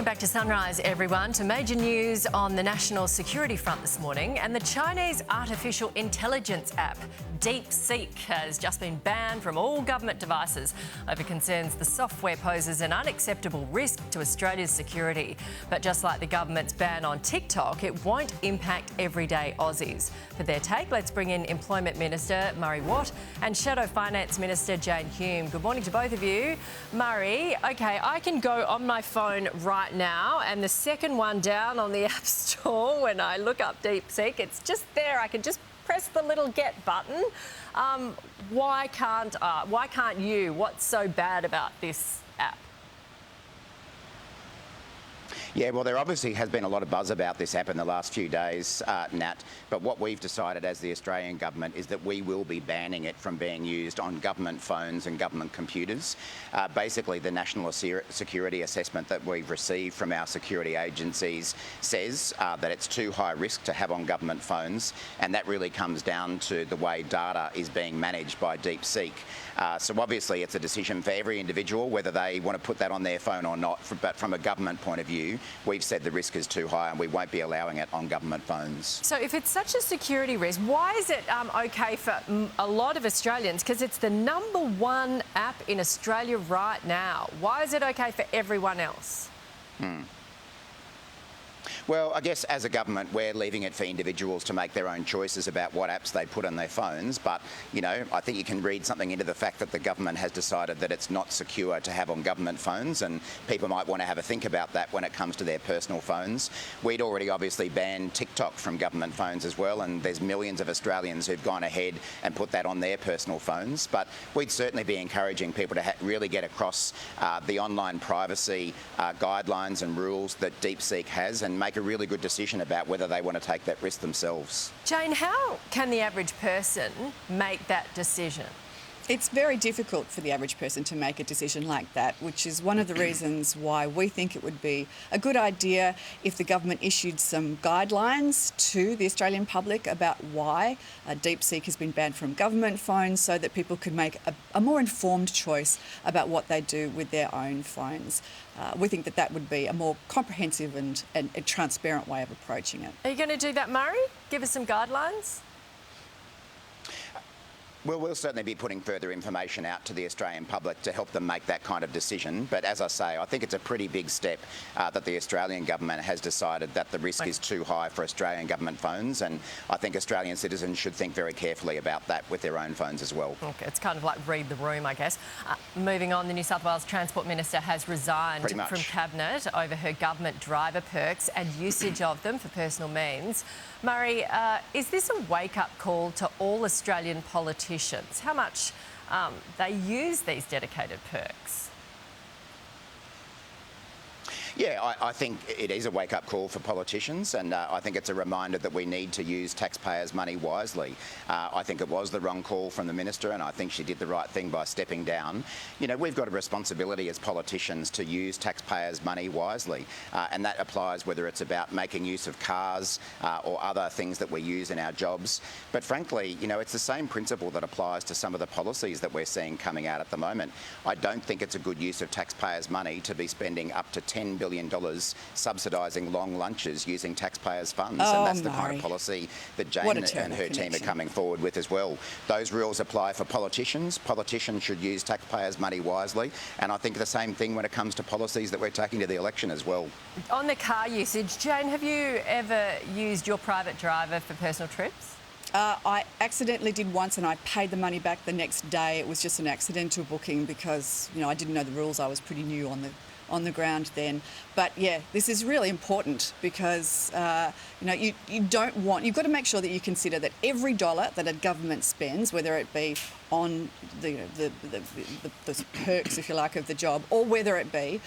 Welcome back to Sunrise, everyone, to major news on the national security front this morning. And the Chinese artificial intelligence app DeepSeek has just been banned from all government devices over concerns the software poses an unacceptable risk to Australia's security. But just like the government's ban on TikTok, it won't impact everyday Aussies. For their take, let's bring in Employment Minister Murray Watt and Shadow Finance Minister Jane Hume. Good morning to both of you. Murray, OK, I can go on my phone right now, and the second one down on the App Store, when I look up DeepSeek, it's just there. I can just press the little get button. Why can't you? What's so bad about this app? Yeah, well, there obviously has been a lot of buzz about this app in the last few days, Nat, but what we've decided as the Australian government is that we will be banning it from being used on government phones and government computers. Basically, the national security assessment that we've received from our security agencies says that it's too high risk to have on government phones, and that really comes down to the way data is being managed by DeepSeek. So obviously, it's a decision for every individual whether they want to put that on their phone or not, but from a government point of view, we've said the risk is too high and we won't be allowing it on government phones. So if it's such a security risk, why is it OK for a lot of Australians? Because it's the #1 app in Australia right now. Why is it OK for everyone else? Well, I guess as a government, we're leaving it for individuals to make their own choices about what apps they put on their phones. But, you know, I think you can read something into the fact that the government has decided that it's not secure to have on government phones, and people might want to have a think about that when it comes to their personal phones. We'd already obviously banned TikTok from government phones as well, and there's millions of Australians who've gone ahead and put that on their personal phones. But we'd certainly be encouraging people to really get across the online privacy guidelines and rules that DeepSeek has and make a really good decision about whether they want to take that risk themselves. Jane, how can the average person make that decision? It's very difficult for the average person to make a decision like that, which is one of the reasons why we think it would be a good idea if the government issued some guidelines to the Australian public about why DeepSeek has been banned from government phones, so that people could make a more informed choice about what they do with their own phones. We think that that would be a more comprehensive and a transparent way of approaching it. Are you going to do that, Murray? Give us some guidelines? Well, we'll certainly be putting further information out to the Australian public to help them make that kind of decision. But as I say, I think it's a pretty big step that the Australian government has decided that the risk is too high for Australian government phones. And I think Australian citizens should think very carefully about that with their own phones as well. Okay, it's kind of like read the room, I guess. Moving on, the New South Wales Transport Minister has resigned from Cabinet over her government driver perks and usage of them for personal means. Murray, is this a wake-up call to all Australian politicians? How much they use these dedicated perks? Yeah, I think it is a wake-up call for politicians, and I think it's a reminder that we need to use taxpayers' money wisely. I think it was the wrong call from the Minister, and I think she did the right thing by stepping down. You know, we've got a responsibility as politicians to use taxpayers' money wisely, and that applies whether it's about making use of cars or other things that we use in our jobs. But frankly, you know, it's the same principle that applies to some of the policies that we're seeing coming out at the moment. I don't think it's a good use of taxpayers' money to be spending up to $10 billion subsidising long lunches using taxpayers' funds. And that's the kind of policy that Jane and her team are coming forward with as well. Those rules apply for politicians. Politicians should use taxpayers' money wisely. And I think the same thing when it comes to policies that we're taking to the election as well. On the car usage, Jane, have you ever used your private driver for personal trips? I accidentally did once, and I paid the money back the next day. It was just an accidental booking because, you know, I didn't know the rules. I was pretty new on the ground then. But yeah, this is really important because you know, you've got to make sure that you consider that every dollar that a government spends, whether it be on the perks, if you like, of the job, or whether it be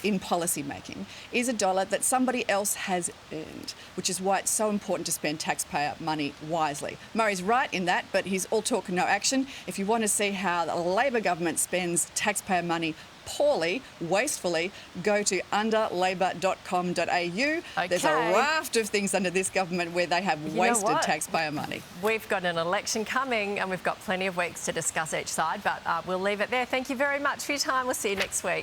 in policy making, is a dollar that somebody else has earned, which is why it's so important to spend taxpayer money wisely. Murray's right in that, but he's all talk and no action. If you want to see how the Labor government spends taxpayer money poorly, wastefully, go to underlabor.com.au. Okay. There's a raft of things under this government where they have wasted taxpayer money. We've got an election coming and we've got plenty of weeks to discuss each side, but we'll leave it there. Thank you very much for your time. We'll see you next week.